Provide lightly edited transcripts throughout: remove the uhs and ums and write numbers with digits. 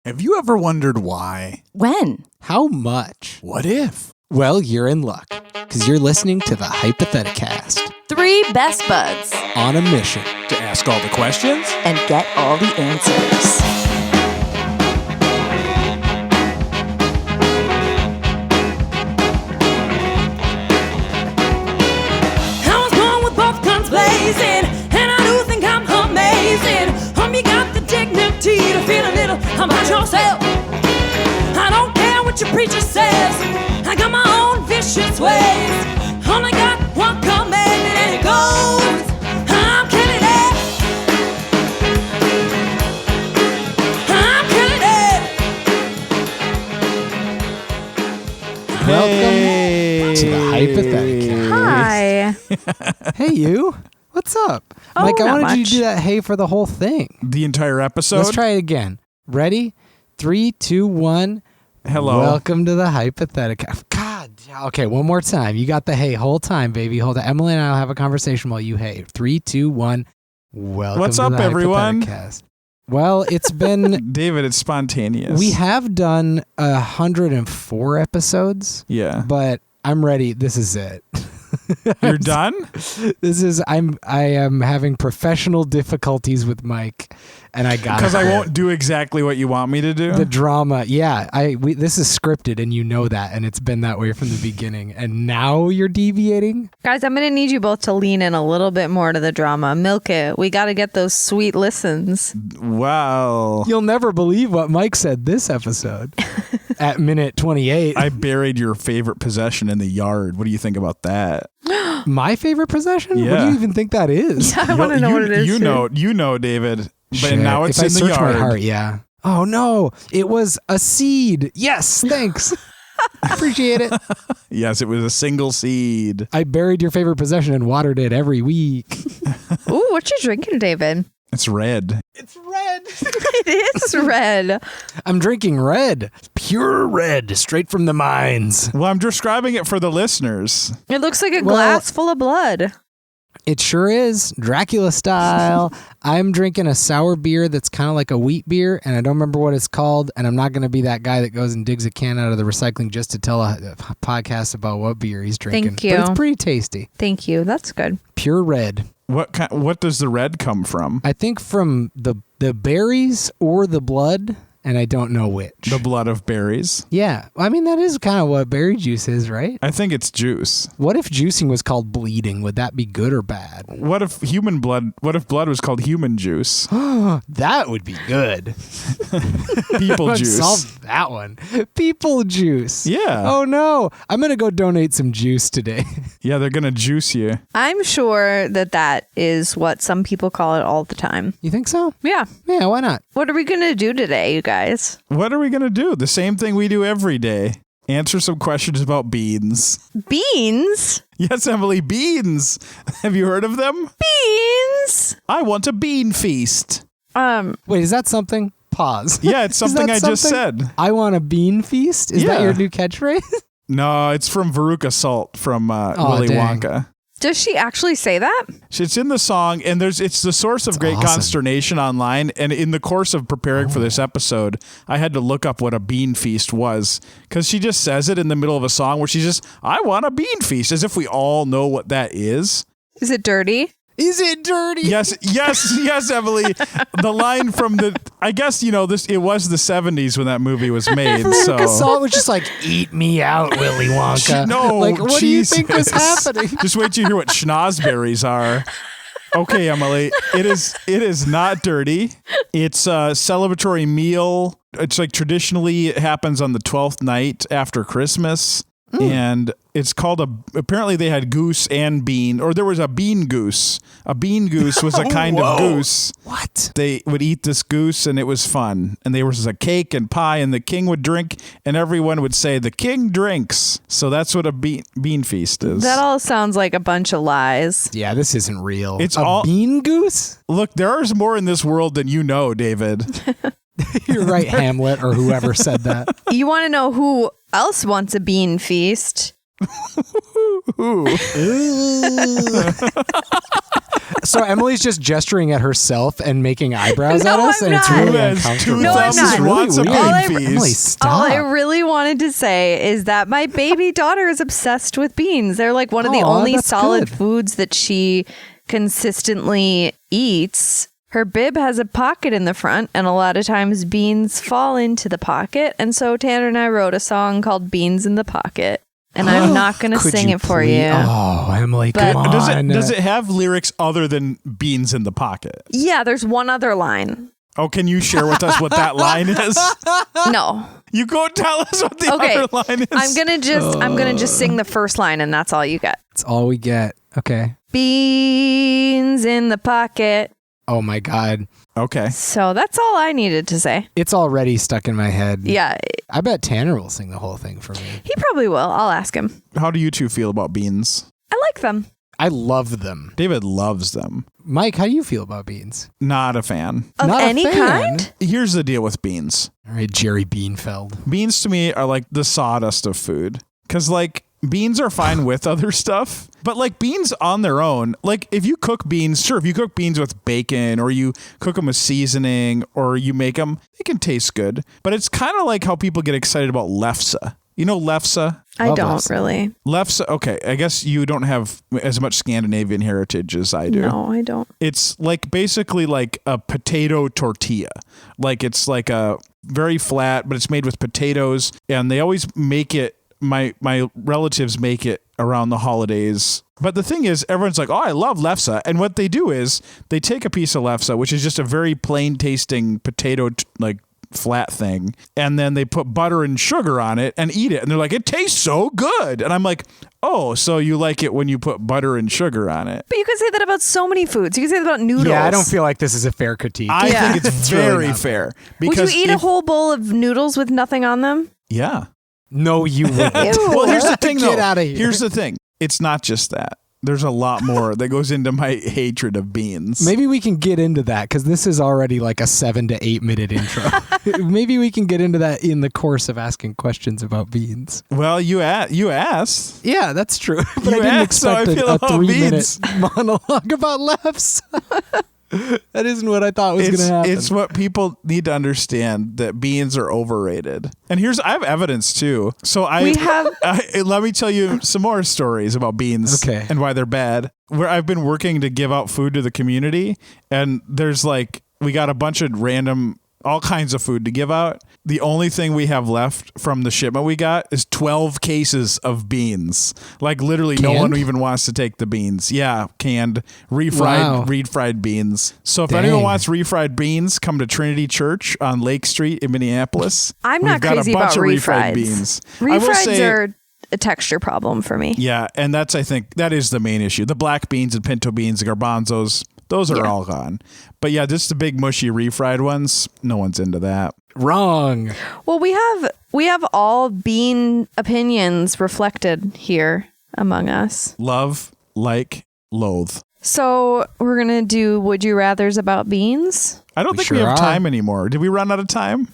Have you ever wondered why? When? How much? What if? Well, you're in luck, because you're listening to the Hypotheticast. 3 best buds. On a mission. To ask all the questions? And get all the answers. I was born with both guns blazing, and I do think I'm amazing. You got the dignity to feel a little about yourself. I don't care what your preacher says. I got my own vicious ways. Only got one commandment and it goes, I'm killing it. I'm killing it. Welcome to the Hypotheticast. Hi. Hey, you. What's up? Oh, Mike, I not wanted you much. to do that hey for the whole thing. The entire episode? Let's try it again. Ready? 3, 2, 1. Hello. Welcome to the Hypotheticast. God. Okay, one more time. You got the hey whole time, baby. Hold on. Emily and I will have a conversation while you hey. 3, 2, 1. Welcome What's to up, the everyone? Hypotheticast. Well, it's been... David, it's spontaneous. We have done 104 episodes. Yeah. But I'm ready. This is it. You're done? I am having professional difficulties with Mike, and I got Because I won't do exactly what you want me to do? the drama. Yeah, this is scripted, and you know that, and it's been that way from the beginning. And now you're deviating. Guys, I'm going to need you both to lean in a little bit more to the drama. Milk it. We got to get those sweet listens. Wow. You'll never believe what Mike said this episode at minute 28. I buried your favorite possession in the yard. What do you think about that? My favorite possession? What Yeah. do you even think that is? I want to know what it is. You too. know, David. But Shit. now it's if in I the search yard. my heart, yeah. Oh no, it was a seed. Yes, thanks. Appreciate it. Yes, it was a single seed. I buried your favorite possession and watered it every week. Ooh, what you drinking, David? It's red. It's red. It is red. I'm drinking red. Pure red, straight from the mines. Well, I'm describing it for the listeners. It looks like a Well- glass full of blood. It sure is. Dracula style. I'm drinking a sour beer that's kind of like a wheat beer, and I don't remember what it's called, and I'm not going to be that guy that goes and digs a can out of the recycling just to tell a podcast about what beer he's drinking. Thank you. But it's pretty tasty. Thank you. That's good. Pure red. What does the red come from? I think from the berries or the blood, and I don't know which. The blood of berries. Yeah. I mean, that is kind of what berry juice is, right? I think it's juice. What if juicing was called bleeding? Would that be good or bad? What if blood was called human juice? That would be good. People Let's juice. solve that one. People juice. Yeah. Oh no. I'm going to go donate some juice today. Yeah, they're going to juice you. I'm sure that is what some people call it all the time. You think so? Yeah. Yeah, why not? What are we going to do today, you guys? What are we going to do? The same thing we do every day. Answer some questions about beans. Beans? Yes, Emily, beans. Have you heard of them? Beans? I want a bean feast. Wait, is that something? Pause. Yeah, it's Is something that I just something? said. I want a bean feast? Is that Yeah. your new catchphrase? No, it's from Veruca Salt from Willy dang. Wonka. Does she actually say that? It's in the song, and it's the source of great awesome. consternation online. And in the course of preparing for this episode, I had to look up what a bean feast was, because she just says it in the middle of a song where she's just, I want a bean feast, as if we all know what that is. Is it dirty? Is it dirty? Yes, Emily. The line from I guess, it was the 70s when that movie was made. Veruca So Salt was just like, eat me out, Willy Wonka. No, like, what do you think was Jesus. happening? Just wait till you hear what schnozberries are. Okay, Emily, it is not dirty. It's a celebratory meal. It's like traditionally it happens on the 12th night after Christmas. And it's called apparently they had goose and bean, or there was a bean goose. A bean goose was a kind of goose. What? They would eat this goose and it was fun. And there was a cake and pie and the king would drink and everyone would say, the king drinks. So that's what a bean feast is. That all sounds like a bunch of lies. Yeah, this isn't real. It's a all- bean goose? Look, there is more in this world than you know, David. You're right, Hamlet, or whoever said that. You want to know who else wants a bean feast? Ooh. So Emily's just gesturing at herself and making eyebrows at us, I'm and it's not. really Who has uncomfortable. two No, I'm thumbs not. and wants a Really bean weird. feast? Emily, stop. All I really wanted to say is that my baby daughter is obsessed with beans. They're like one of the Aw, only that's solid good. foods that she consistently eats. Her bib has a pocket in the front, and a lot of times beans fall into the pocket. And so Tanner and I wrote a song called Beans in the Pocket. And I'm not going to Could sing you it for please- you. Oh, Emily, But- come on. Does it have lyrics other than beans in the pocket? Yeah, there's one other line. Oh, can you share with us what that line is? No. You go tell us what the Okay. other line is. I'm gonna just sing the first line, and that's all you get. That's all we get. Okay. Beans in the pocket. Oh my God. Okay. So that's all I needed to say. It's already stuck in my head. Yeah, I bet Tanner will sing the whole thing for me. he probably will. I'll ask him. How do you two feel about beans? I like them. I love them. David loves them. Mike, how do you feel about beans? Not a fan. Of Not a any fan. kind? Here's the deal with beans. All right, Jerry Beanfeld. Beans to me are like the sawdust of food. Because, like, beans are fine with other stuff. But, like, beans on their own, like, if you cook beans, sure, if you cook beans with bacon or you cook them with seasoning or you make them, they can taste good. But it's kind of like how people get excited about lefse. You know lefse? I Love don't those. really. Lefse, okay, I guess you don't have as much Scandinavian heritage as I do. No, I don't. It's like basically like a potato tortilla. Like it's like a very flat, but it's made with potatoes, and they always make it. My relatives make it around the holidays. But the thing is, everyone's like, "Oh, I love lefse," and what they do is they take a piece of lefse, which is just a very plain tasting potato like flat thing, and then they put butter and sugar on it and eat it, and they're like, it tastes so good, and I'm like, oh, so you like it when you put butter and sugar on it? But you can say that about so many foods. You can say that about noodles. Yeah, I don't feel like this is a fair critique. I Yeah. think it's really very not fair. Would Because you eat a if- whole bowl of noodles with nothing on them? Yeah. No, you wouldn't. Ew. Well, here's the thing, though. Get outta here. Here's the thing. It's not just that. There's a lot more that goes into my hatred of beans. Maybe we can get into that because this is already like a 7 to 8 minute intro. Maybe we can get into that in the course of asking questions about beans. Well, you asked. Yeah, that's true. But You I didn't asked how I expect feel a about 3-minute beans. monologue about lefts. That isn't what I thought was going to happen. It's what people need to understand, that beans are overrated. And I have evidence too. So We have- let me tell you some more stories about beans Okay. and why they're bad. Where I've been working to give out food to the community, and there's like, we got a bunch of random, all kinds of food to give out. The only thing we have left from the shipment we got is 12 cases of beans. Like literally no one Canned? even wants to take the beans. Yeah, canned, Wow. refried beans. So if anyone Dang. wants refried beans, come to Trinity Church on Lake Street in Minneapolis. I'm We've not got crazy a bunch about of refrieds. beans. I will Refrieds say, are a texture problem for me. yeah, and I think that is the main issue. The black beans and pinto beans, the garbanzos, those are Yeah. all gone. But yeah, just the big mushy refried ones, no one's into that. Wrong. Well, we have all bean opinions reflected here among us. Love, like, loathe. So we're gonna do would you rather's about beans. I don't We think we sure have are. time anymore. Did we run out of time?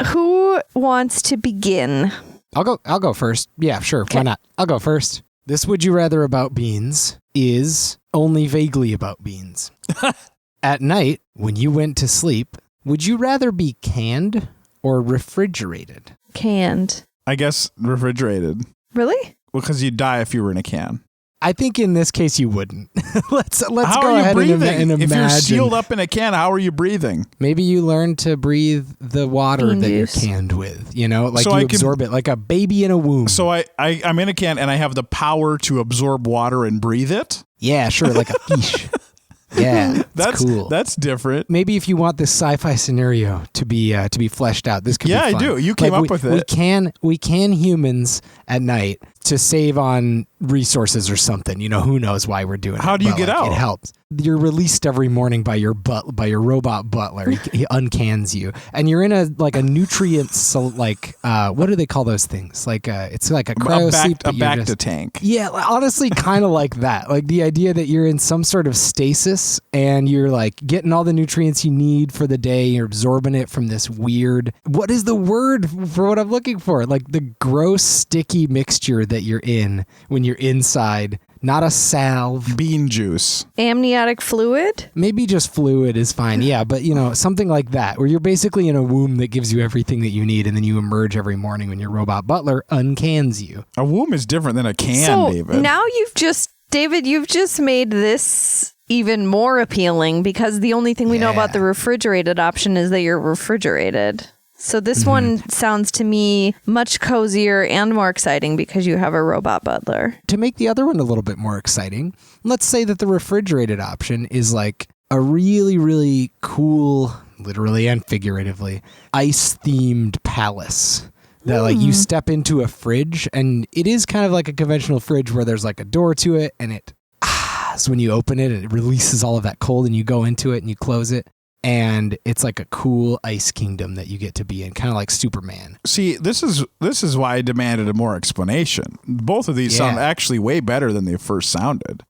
Who wants to begin? I'll go first. Yeah, sure. Why not? I'll go first. This would you rather about beans is only vaguely about beans. At night, when you went to sleep, would you rather be canned or refrigerated? Canned. I guess refrigerated. Really? Well, because you'd die if you were in a can. I think in this case you wouldn't. let's How go are you ahead breathing? and If imagine. you're sealed up in a can, how are you breathing? Maybe you learn to breathe the water Bean that juice. you're canned with. You know, like So you I can- absorb it like a baby in a womb. So I'm in a can and I have the power to absorb water and breathe it. yeah, sure, like a fish. Yeah, That's cool. That's different. Maybe if you want this sci-fi scenario to be fleshed out, this could Yeah, be I fun. do. You came up we, with We it. can humans at night to save on resources or something. You know, who knows why we're doing it. How do you but, get like, out? It helps. You're released every morning by your robot butler. He uncans you, and you're in a nutrient what do they call those things? Like it's like a cryo sleep. A but you're Bacta just- tank. Yeah, honestly, kind of like that. Like the idea that you're in some sort of stasis and you're like getting all the nutrients you need for the day. You're absorbing it from this weird, what is the word for what I'm looking for? Like the gross, sticky mixture that you're in when you're inside Not a salve. Bean juice. Amniotic fluid? Maybe just fluid is fine. Yeah, but something like that, where you're basically in a womb that gives you everything that you need, and then you emerge every morning when your robot butler uncans you. A womb is different than a can, So David. now you've just made this even more appealing because the only thing we know about the refrigerated option is that you're refrigerated. So this one sounds to me much cozier and more exciting because you have a robot butler. To make the other one a little bit more exciting, let's say that the refrigerated option is like a really, really cool, literally and figuratively, ice-themed palace. That like you step into a fridge, and it is kind of like a conventional fridge where there's like a door to it, and so when you open it, it releases all of that cold, and you go into it and you close it. And it's like a cool ice kingdom that you get to be in, kind of like Superman. See, this is why I demanded a more explanation. Both of these sound actually way better than they first sounded.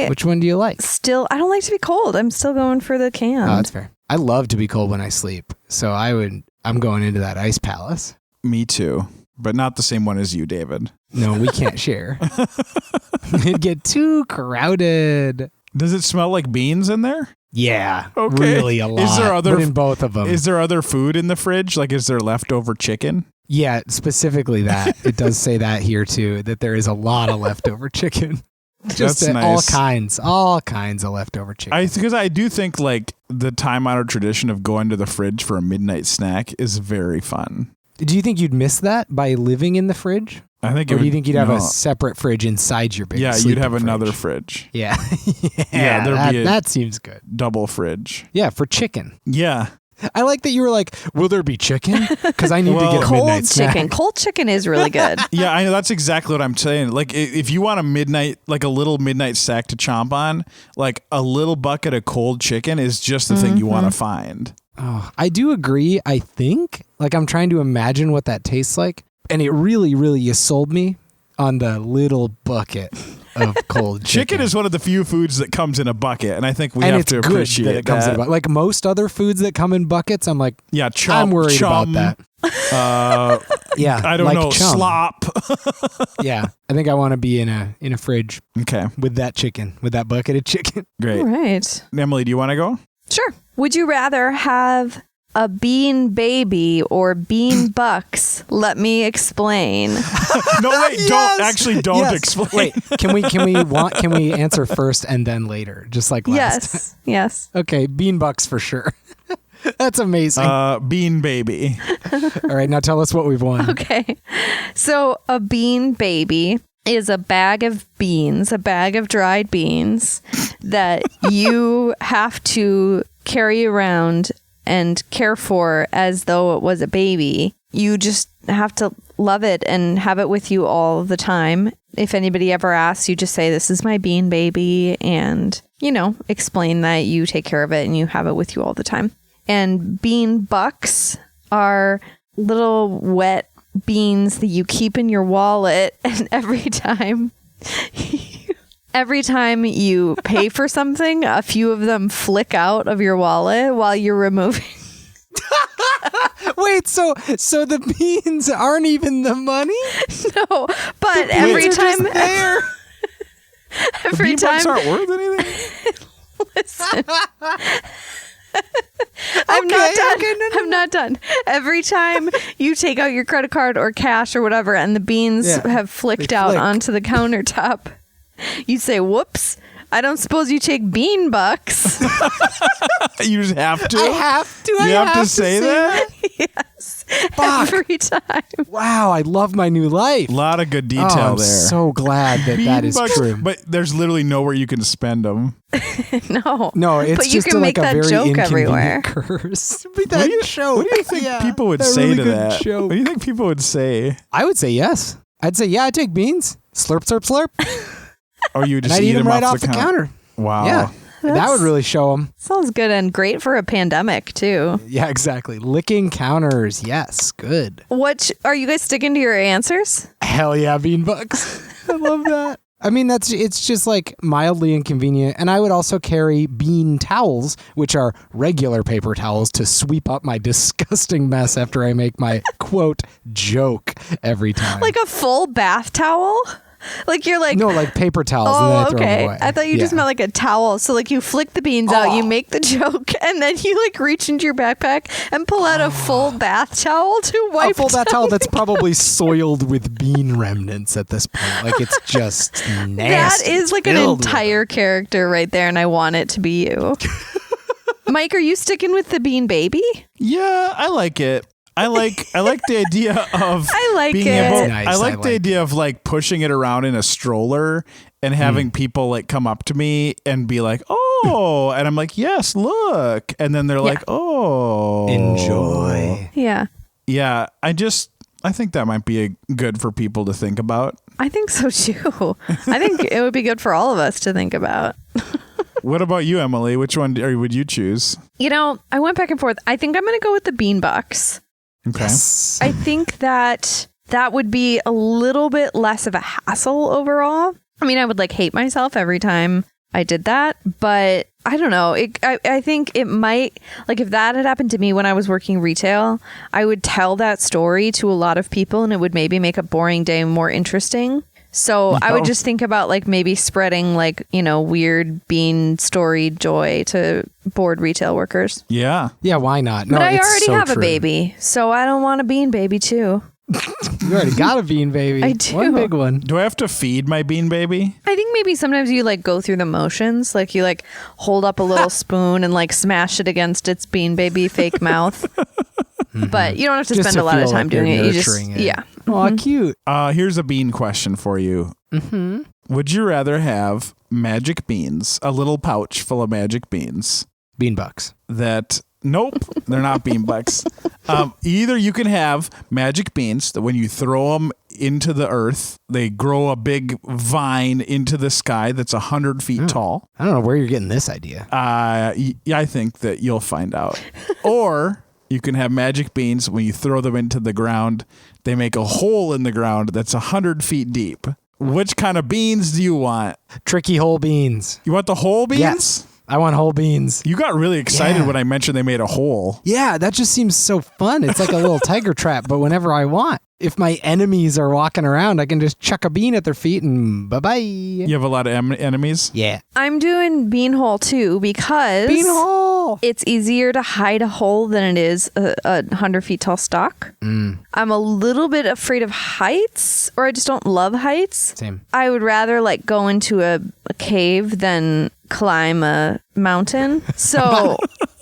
Which one do you like? I don't like to be cold. I'm still going for the can. Oh, that's fair. I love to be cold when I sleep. So I'm going into that ice palace. Me too, but not the same one as you, David. No, we can't share. It'd get too crowded. Does it smell like beans in there? Yeah, Okay. really a lot. Is there but in both of them. Is there other food in the fridge? Like, is there leftover chicken? Yeah, specifically that. It does say that here too, that there is a lot of leftover chicken. Just That's nice. all kinds of leftover chicken. Because I do think like the time-honored tradition of going to the fridge for a midnight snack is very fun. Do you think you'd miss that by living in the fridge? I think. Or do you think you'd have a separate fridge inside your big Yeah, you'd sleeping have fridge? another fridge. Yeah. there'd be a that seems good. double fridge. Yeah, for chicken. Yeah. I like that you were like, will there be chicken? Because I need to get a Cold midnight chicken. snack. Cold chicken is really good. Yeah, I know. That's exactly what I'm saying. Like, if you want a little midnight snack to chomp on, like a little bucket of cold chicken is just the thing you want to find. Oh, I do agree. I think, like, I'm trying to imagine what that tastes like. And it really, really, you sold me on the little bucket of cold chicken. Chicken is one of the few foods that comes in a bucket, and I think we have to appreciate that it comes in a bucket. Like most other foods that come in buckets, I'm like, yeah, I'm worried about that. Yeah, I don't like know, chum. slop. Yeah, I think I want to be in a fridge Okay, with that chicken, with that bucket of chicken. great. All right. Emily, do you want to go? Sure. Would you rather have a bean baby or bean bucks? Let me explain. No, wait, don't explain. Wait, can we answer first and then later, just like last? Yes. Okay, bean bucks for sure. That's amazing. Bean baby. All right, now tell us what we've won. Okay. So a bean baby is a bag of beans, a bag of dried beans that you have to carry around and care for as though it was a baby. You just have to love it and have it with you all the time. If anybody ever asks, you just say, "This is my bean baby," and, explain that you take care of it and you have it with you all the time. And bean bucks are little wet beans that you keep in your wallet, and every time you pay for something, a few of them flick out of your wallet while you're removing. Wait, so the beans aren't even the money? No, but every time Bean bucks aren't worth anything? Listen. I'm not done. Every time you take out your credit card or cash or whatever and the beans have flicked out onto the countertop, you say, "Whoops, I don't suppose you take bean bucks." You just have to? I have to. You have to say that? Yes. Fuck. Every time. Wow, I love my new life. A lot of good detail I'm there. so glad that is bucks, true. But there's literally nowhere you can spend them. No, it's but you just can like make that a very joke inconvenient everywhere. curse. What do you think people would say to that? Joke. What do you think people would say? I would say yes. I'd say, yeah, I take beans. Slurp, slurp, slurp. Or you just and I'd eat them right off off the counter. Wow. Yeah. That would really show them. Sounds good and great for a pandemic, too. Yeah, exactly. Licking counters. Yes, good. What are you guys sticking to your answers? Hell yeah, bean bucks. I love that. I mean, it's just like mildly inconvenient. And I would also carry bean towels, which are regular paper towels, to sweep up my disgusting mess after I make my, quote, joke every time. Like a full bath towel? Like you're like, No, like paper towels, and then I oh, throw them okay. away. I thought you just meant like a towel. So like you flick the beans out, you make the joke, and then you like reach into your backpack and pull out a full bath towel to wipe a full bath down towel the that's probably soiled with bean remnants at this point. Like it's just nasty. That is like an Filled with entire character right there, and I want it to be you. Mike, are you sticking with the bean baby? Yeah, I like it. I like the idea of I like being it. able. Nice, I like I the like idea of like pushing it around in a stroller and having people like come up to me and be like, "Oh," and I'm like, "Yes, look," and then they're like, "Oh, Enjoy. Yeah, Yeah, I think that might be good for people to think about. I think so too. I think it would be good for all of us to think about. What about you, Emily? Which one would you choose? You know, I went back and forth. I think I'm going to go with the bean box. Okay. Yes. I think that would be a little bit less of a hassle overall. I mean, I would like hate myself every time I did that, but I don't know. I think it might, like if that had happened to me when I was working retail, I would tell that story to a lot of people and it would maybe make a boring day more interesting. So I would just think about like maybe spreading like, you know, weird bean story joy to bored retail workers. Yeah. Yeah, why not? But No, I it's already so have a true. baby, so I don't want a bean baby too. You already got a bean baby. I do. One big one. Do I have to feed my bean baby? I think maybe sometimes you like go through the motions, like you like hold up a little spoon and like smash it against its bean baby fake mouth. But you don't have to Just spend to a lot of feel time like you're doing it. You just nurturing it. yeah. Aw, cute. Here's a bean question for you. Mm-hmm. Would you rather have magic beans, a little pouch full of magic beans Bean bucks. that, nope, they're not bean bucks. Either you can have magic beans that when you throw them into the earth, they grow a big vine into the sky that's 100 feet tall. I don't know where you're getting this idea. I think that you'll find out. Or you can have magic beans when you throw them into the ground, they make a hole in the ground that's 100 feet deep. Which kind of beans do you want? Tricky whole beans. You want the whole beans? Yes. I want whole beans. You got really excited Yeah. when I mentioned they made a hole. Yeah, that just seems so fun. It's like a little tiger trap, but whenever I want. If my enemies are walking around, I can just chuck a bean at their feet and bye-bye. You have a lot of enemies? Yeah. I'm doing beanhole too because Beanhole. it's easier to hide a hole than it is a 100 feet tall stalk. I'm a little bit afraid of heights, or I just don't love heights. Same. I would rather like go into a cave than climb a mountain. So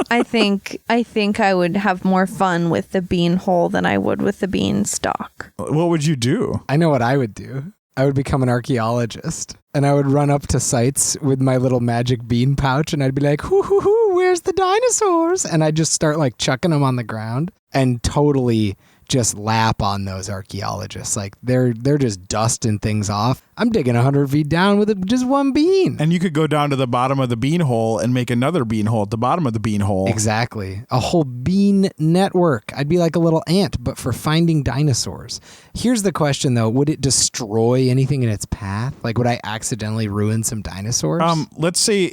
I think I would have more fun with the bean hole than I would with the bean stalk. What would you do? I know what I would do. I would become an archaeologist and I would run up to sites with my little magic bean pouch and I'd be like, hoo, hoo, hoo, where's the dinosaurs? And I'd just start like chucking them on the ground and totally just lap on those archaeologists. Like they're just dusting things off. I'm digging 100 feet down with just one bean. And you could go down to the bottom of the bean hole and make another bean hole at the bottom of the bean hole. Exactly. A whole bean network. I'd be like a little ant, but for finding dinosaurs. Here's the question though. Would it destroy anything in its path? Like would I accidentally ruin some dinosaurs? Let's say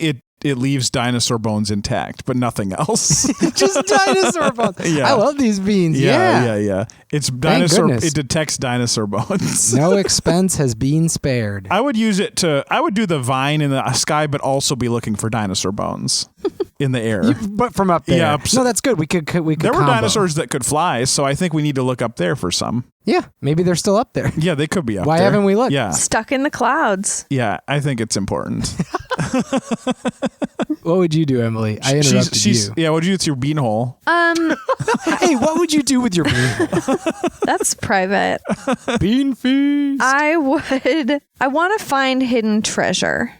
it leaves dinosaur bones intact, but nothing else. Just dinosaur bones. Yeah. I love these beans. Yeah. It's dinosaur. goodness. It detects dinosaur bones. No expense has been spared. I would use it I would do the vine in the sky, but also be looking for dinosaur bones in the air. But from up there. Yeah, No, that's good. We could There were combo. dinosaurs that could fly, so I think we need to look up there for some. Yeah, maybe they're still up there. Yeah, they could be up Why there. haven't we looked? Yeah. Stuck in the clouds. Yeah, I think it's important. What would you do, Emily? I interrupted you. Yeah, what'd you do with your bean hole? Hey, what would you do with your bean? That's private. Bean feast. I want to find hidden treasure.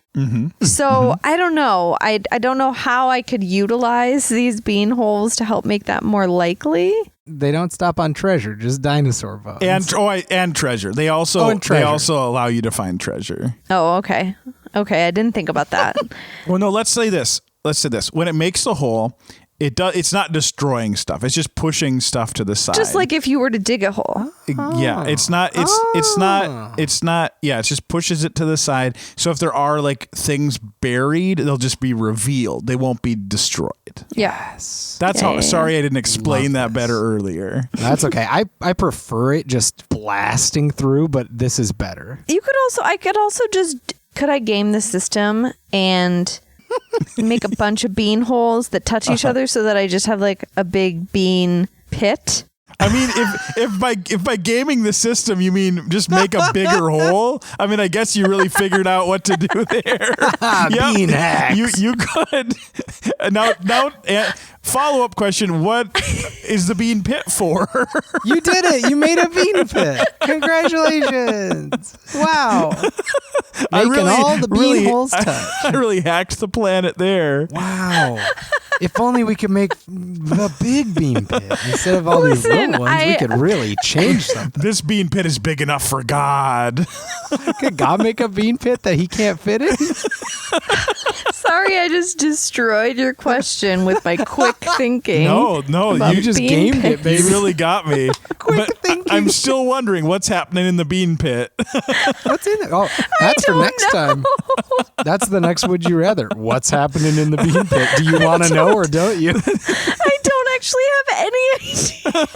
So I don't know. I don't know how I could utilize these bean holes to help make that more likely. They don't stop on treasure, just dinosaur bones. And treasure. They also and treasure. they also allow you to find treasure. Oh, okay. Okay, I didn't think about that. Well, no, let's say this. When it makes the hole, It's not destroying stuff. It's just pushing stuff to the side. Just like if you were to dig a hole. Yeah, it's not. Yeah, it just pushes it to the side. So if there are like things buried, they'll just be revealed. They won't be destroyed. Yes. That's how. Sorry, I didn't explain that better earlier. That's okay. I prefer it just blasting through, but this is better. Could I game the system and make a bunch of bean holes that touch each other so that I just have like a big bean pit? I mean, if by gaming the system you mean just make a bigger hole, I mean, I guess you really figured out what to do there. Bean hacks. You could. Now, follow-up question, what is the bean pit for? You did it. You made a bean pit. Congratulations. Wow. Making all the bean holes touch. I really hacked the planet there. Wow. If only we could make the big bean pit instead of all these little ones. We could really change something. This bean pit is big enough for God. Could God make a bean pit that he can't fit in? Sorry, I just destroyed your question with my quick thinking. No, you just gamed it, baby. You really got me. Quick thinking. I'm still wondering what's happening in the bean pit. What's in it? Oh, that's for next time. That's the next Would You Rather. What's happening in the bean pit? Do you want to know or don't you? I don't actually have any idea.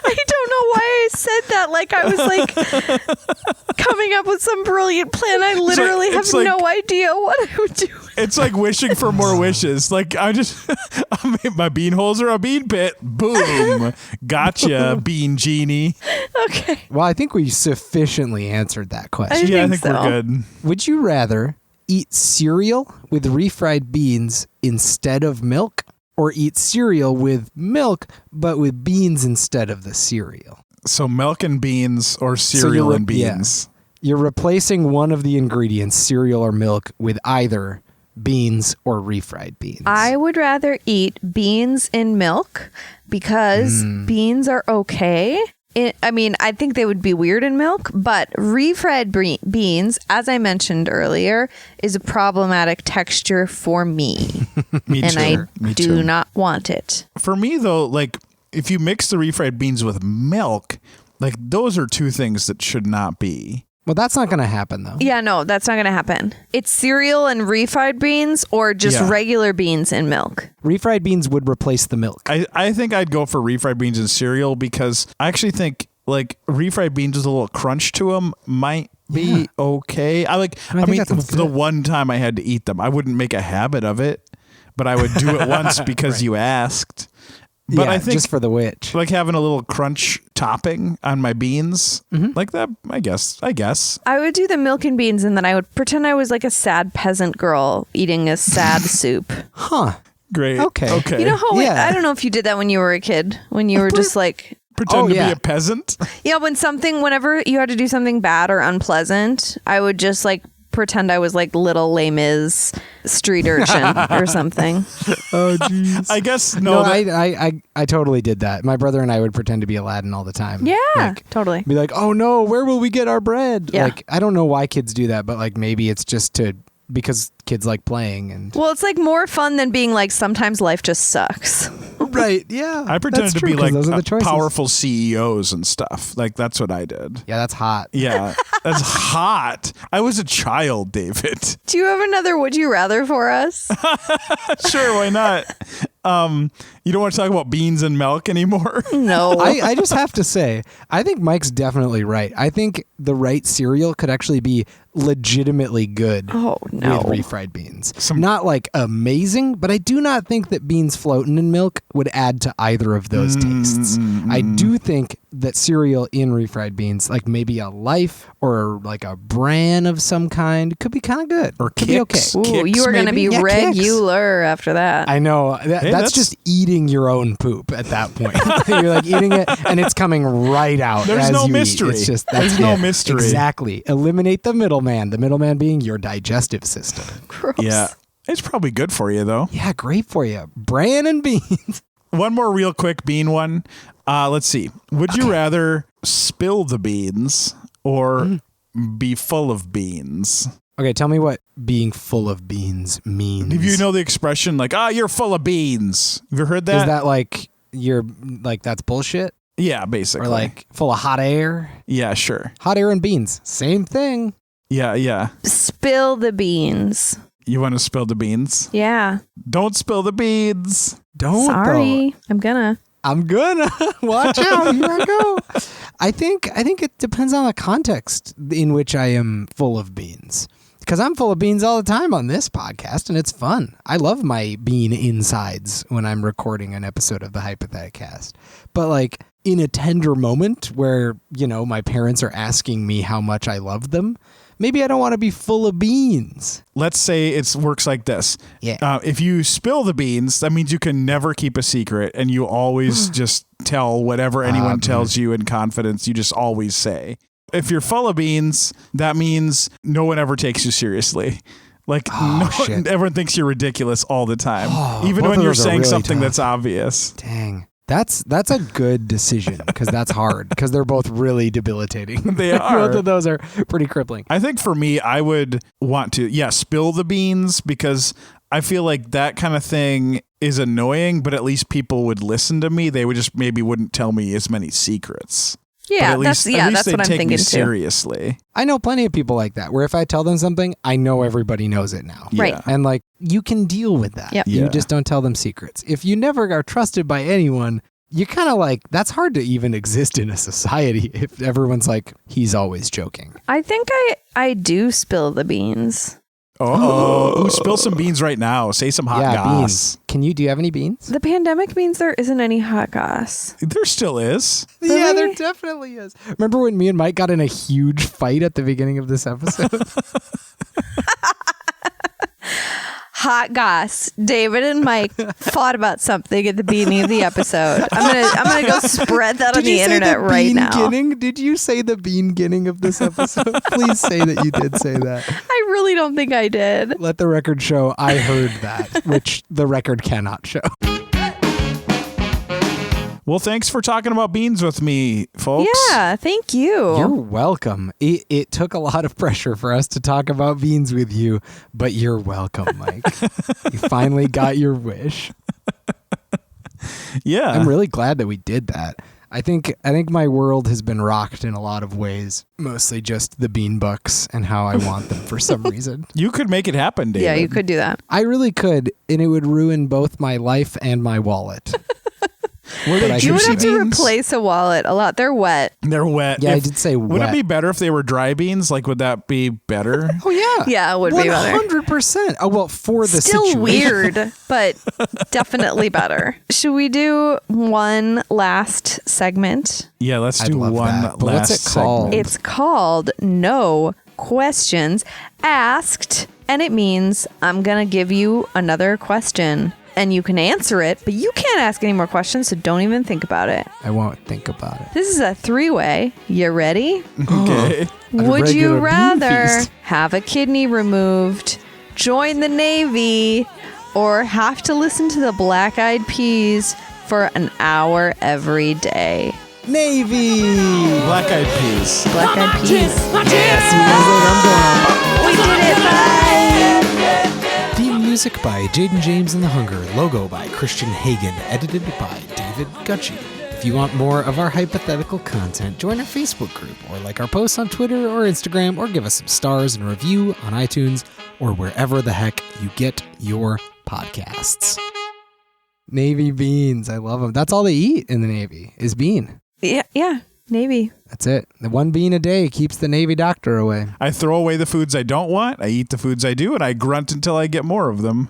I don't know why I said that. Like I was like coming up with some brilliant plan. I literally have no idea what I would do. It's like wishing for more wishes. Like I made my bean holes are a bean pit. Boom. Gotcha, bean genie. Okay. Well, I think we sufficiently answered that question. I think we're good. Would you rather eat cereal with refried beans instead of milk, or eat cereal with milk but with beans instead of the cereal? So milk and beans or cereal and beans? Yeah. You're replacing one of the ingredients, cereal or milk, with either beans or refried beans. I would rather eat beans in milk because beans are okay. I think they would be weird in milk, but refried beans, as I mentioned earlier, is a problematic texture for me. Me and too. I do not want it. For me, though, like if you mix the refried beans with milk, like those are two things that should not be. Well, that's not going to happen, though. Yeah, no, that's not going to happen. It's cereal and refried beans or just regular beans and milk. Refried beans would replace the milk. I think I'd go for refried beans and cereal because I actually think like refried beans with a little crunch to them might be okay. I mean, the one time I had to eat them, I wouldn't make a habit of it, but I would do it once because you asked. But I think just for the witch, like having a little crunch topping on my beans, like that. I guess. I would do the milk and beans, and then I would pretend I was like a sad peasant girl eating a sad soup. Huh? Great. Okay. You know how I don't know if you did that when you were a kid, when you were just like pretend to be a peasant. Yeah, whenever you had to do something bad or unpleasant, I would just like pretend I was like little Les Mis street urchin or something. Oh, jeez. I guess I totally did that. My brother and I would pretend to be Aladdin all the time. Yeah, totally. Be like, oh no, where will we get our bread? Yeah. Like, I don't know why kids do that, but like maybe it's just because kids like playing and. Well, it's like more fun than being like sometimes life just sucks. Right. Yeah. I pretended to be like those are the powerful CEOs and stuff. Like that's what I did. Yeah, that's hot. Yeah, that's hot. I was a child, David. Do you have another Would You Rather for us? Sure, why not? You don't want to talk about beans and milk anymore? No. I just have to say, I think Mike's definitely right. I think the right cereal could actually be legitimately good with refried beans. Not like amazing, but I do not think that beans floating in milk would add to either of those tastes. I do think that cereal in refried beans, like maybe a Life or like a bran of some kind, could be kind of good. Or could be okay. Ooh, you are going to be regular after that. I know. That's just eating your own poop at that point. You're like eating it and it's coming right out. There's no mystery. It's just, there's no mystery. Exactly. Eliminate the middleman. The middleman being your digestive system. Gross. Yeah. It's probably good for you, though. Yeah, great for you. Bran and beans. One more real quick bean one. Let's see. Would you rather spill the beans or be full of beans? Okay, tell me what being full of beans means. If you know the expression like, you're full of beans. Have you heard that? Is that like you're like that's bullshit? Yeah, basically. Or like full of hot air? Yeah, sure. Hot air and beans. Same thing. Yeah. Spill the beans. You want to spill the beans? Yeah. Don't spill the beans. Don't Sorry. though. I'm gonna. Watch out. Here I go. I think it depends on the context in which I am full of beans. Because I'm full of beans all the time on this podcast, and it's fun. I love my bean insides when I'm recording an episode of the Hypotheticast. But like in a tender moment where, my parents are asking me how much I love them, maybe I don't want to be full of beans. Let's say it works like this. Yeah. If you spill the beans, that means you can never keep a secret, and you always just tell whatever anyone tells you in confidence. You just always say. If you're full of beans, that means no one ever takes you seriously. Like, everyone thinks you're ridiculous all the time, even when you're saying really something tough. that's obvious. Dang. That's a good decision because that's hard because they're both really debilitating. They are. Both of those are pretty crippling. I think for me, I would want to, spill the beans because I feel like that kind of thing is annoying, but at least people would listen to me. They would just maybe wouldn't tell me as many secrets. Yeah, that's what I'm take thinking me too. seriously. I know plenty of people like that where if I tell them something, I know everybody knows it now. Right. Yeah. And like you can deal with that. Yep. You Yeah. just don't tell them secrets. If you never are trusted by anyone, you kind of like, that's hard to even exist in a society if everyone's like, he's always joking. I think I do spill the beans. Ooh, spill some beans right now. Say some hot goss. Beans. Do you have any beans? The pandemic means there isn't any hot goss. There still is. Yeah, Really? there definitely is. Remember when me and Mike got in a huge fight at the beginning of this episode? Hot goss. David and Mike fought about something at the beginning of the episode. I'm gonna go spread that on the internet right now. Did you say the beginning of this episode? Please say that you did say that. I really don't think I did. Let the record show I heard that, which the record cannot show. Well, thanks for talking about beans with me, folks. Yeah, thank you. You're welcome. It took a lot of pressure for us to talk about beans with you, but you're welcome, Mike. You finally got your wish. Yeah. I'm really glad that we did that. I think my world has been rocked in a lot of ways, mostly just the bean bucks and how I want them for some reason. You could make it happen, David. Yeah, you could do that. I really could, and it would ruin both my life and my wallet. Were they You would juicy have to beans? replace a wallet a lot. They're wet. They're wet. Yeah, I did say Would it wet. be better if they were dry beans? Like, would that be better? Oh yeah, Yeah, it would be better. 100%. Oh well, for the Still situation. weird, but definitely better. Should we do one last segment? Yeah, let's I'd do love one that. But last what's it called? segment. It's called No Questions Asked, and it means I'm going to give you another question. And you can answer it, but you can't ask any more questions, so don't even think about it. I won't think about it. This is a three-way. You ready? Okay. Would regular you bean rather feast. have a kidney removed, join the Navy, or have to listen to the Black Eyed Peas for an hour every day? Navy. Black Eyed Peas. Black Eyed Peas. See you guys later. I'm going. We did it! Bye! Theme music by Jaden James and the Hunger. Logo by Christian Hagen. Edited by David Gutchie. If you want more of our hypothetical content, join our Facebook group or like our posts on Twitter or Instagram or give us some stars and a review on iTunes or wherever the heck you get your podcasts. Navy beans. I love them. That's all they eat in the Navy is bean. Yeah, Navy. That's it. The one bean a day keeps the Navy doctor away. I throw away the foods I don't want. I eat the foods I do, and I grunt until I get more of them.